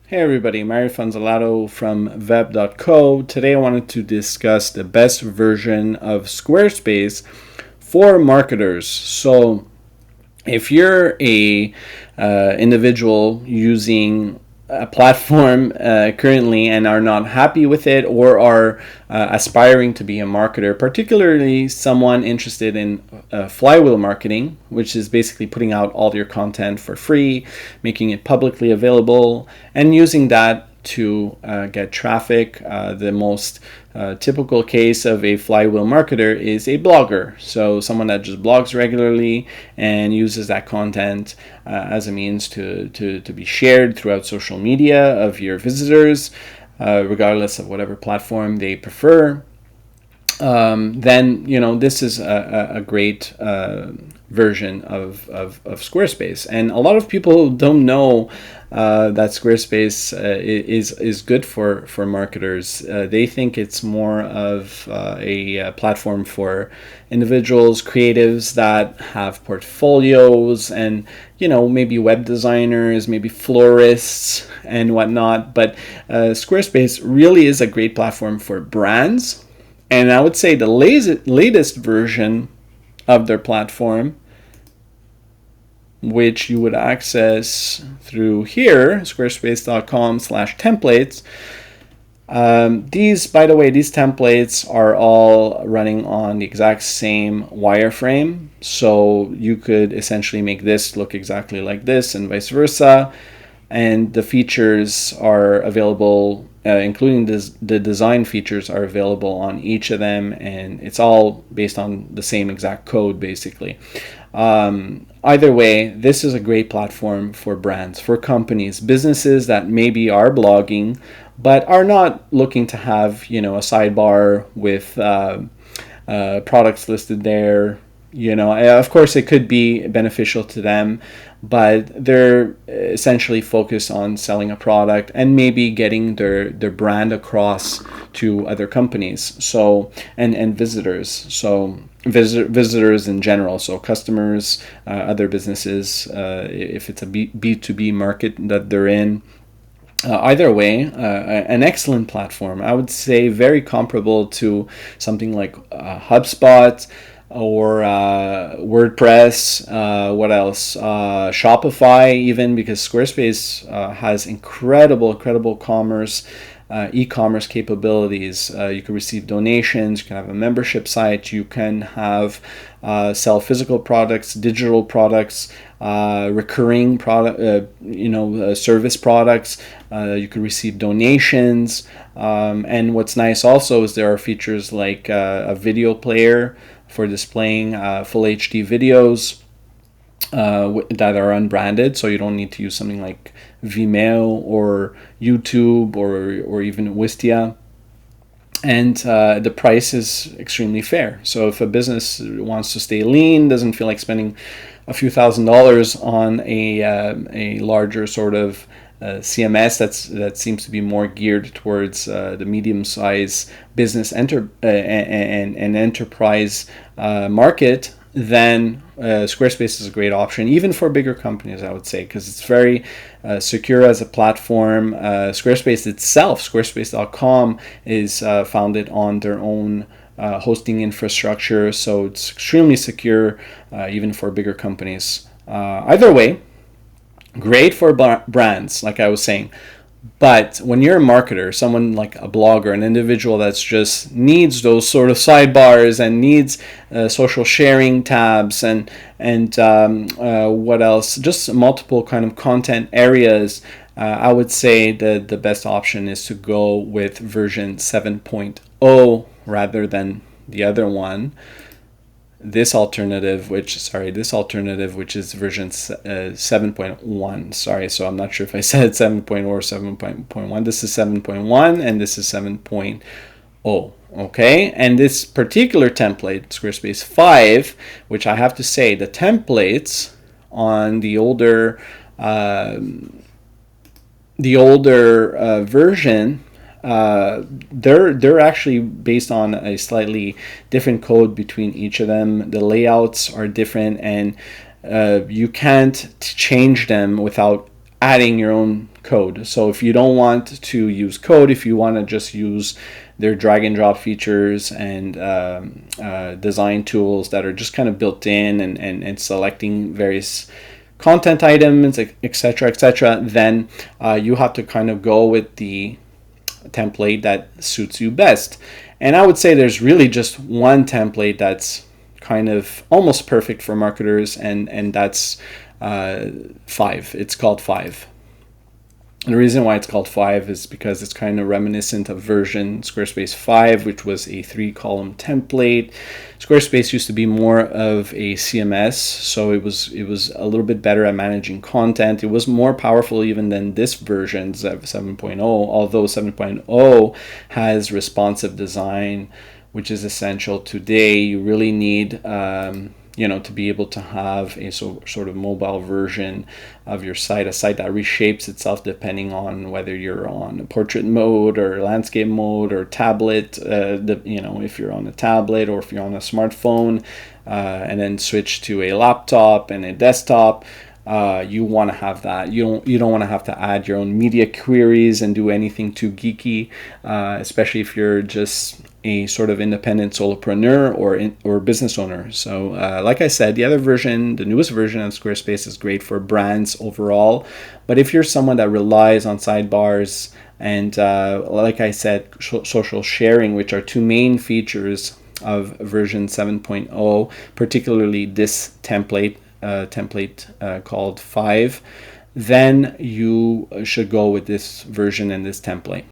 Hey everybody, Mario Fanzalato from Web.co. Today I wanted to discuss the best version of Squarespace for marketers. So if you're a individual using a platform currently and are not happy with it or are aspiring to be a marketer, particularly someone interested in flywheel marketing, which is basically putting out all your content for free, making it publicly available, and using that to get traffic. The most typical case of a flywheel marketer is a blogger. So someone that just blogs regularly and uses that content as a means to be shared throughout social media of your visitors, regardless of whatever platform they prefer. Then this is a great version of Squarespace, and a lot of people don't know that Squarespace is good for marketers. They think it's more of a platform for individuals, creatives that have portfolios, and maybe web designers, maybe florists and whatnot. But Squarespace really is a great platform for brands, and I would say the latest version of their platform, which you would access through here, squarespace.com/templates. By the way, these templates are all running on the exact same wireframe. So you could essentially make this look exactly like this and vice versa. And the features are available, including the design features are available on each of them, and it's all based on the same exact code basically. Either way, this is a great platform for brands, for companies, businesses that maybe are blogging but are not looking to have a sidebar with products listed there. Of course it could be beneficial to them, but they're essentially focused on selling a product and maybe getting their brand across to other companies, so and visitors, so visitors in general, so customers, other businesses, if it's a B2B market that they're in. Either way, an excellent platform. I would say very comparable to something like HubSpot or WordPress. What else? Shopify, even, because Squarespace has incredible commerce. E-commerce capabilities. You can receive donations. You can have a membership site. You can have sell physical products, digital products, recurring product, service products. You can receive donations. And what's nice also is there are features like a video player for displaying full HD videos that are unbranded, so you don't need to use something like Vimeo or YouTube or even Wistia. And the price is extremely fair. So if a business wants to stay lean, doesn't feel like spending a few $1,000s on a larger sort of CMS that seems to be more geared towards the medium-sized business and enterprise market, then Squarespace is a great option, even for bigger companies, I would say, because it's very secure as a platform. Squarespace itself, squarespace.com, is founded on their own hosting infrastructure, so it's extremely secure, even for bigger companies. Either way, great for brands, like I was saying. But when you're a marketer, someone like a blogger, an individual that's just needs those sort of sidebars and needs social sharing tabs and what else? Just multiple kind of content areas. I would say that the best option is to go with version 7.0 rather than the other one. This alternative, which is version 7.1. Sorry, so I'm not sure if I said 7.0 or 7.1. This is 7.1 and this is 7.0. Okay, and this particular template, Squarespace 5, which I have to say, the templates on the older version, they're actually based on a slightly different code between each of them. The layouts are different, and you can't change them without adding your own code. So if you don't want to use code, if you want to just use their drag and drop features and design tools that are just kind of built in and selecting various content items, etc., etc., then you have to kind of go with the template that suits you best. And I would say there's really just one template that's kind of almost perfect for marketers, and that's 5. It's called 5. And the reason why it's called 5 is because it's kind of reminiscent of version Squarespace 5, which was a 3-column template. Squarespace used to be more of a CMS, so it was a little bit better at managing content. It was more powerful even than this version 7.0, although 7.0 has responsive design, which is essential today. You really need to be able to have a sort of mobile version of your site, a site that reshapes itself depending on whether you're on portrait mode or landscape mode or tablet, if you're on a tablet or if you're on a smartphone, and then switch to a laptop and a desktop. You want to have that. You don't want to have to add your own media queries and do anything too geeky, especially if you're just a sort of independent solopreneur or business owner. So like I said, the other version, the newest version of Squarespace, is great for brands overall. But if you're someone that relies on sidebars and like I said, social sharing, which are two main features of version 7.0, particularly this template called 5, then you should go with this version and this template.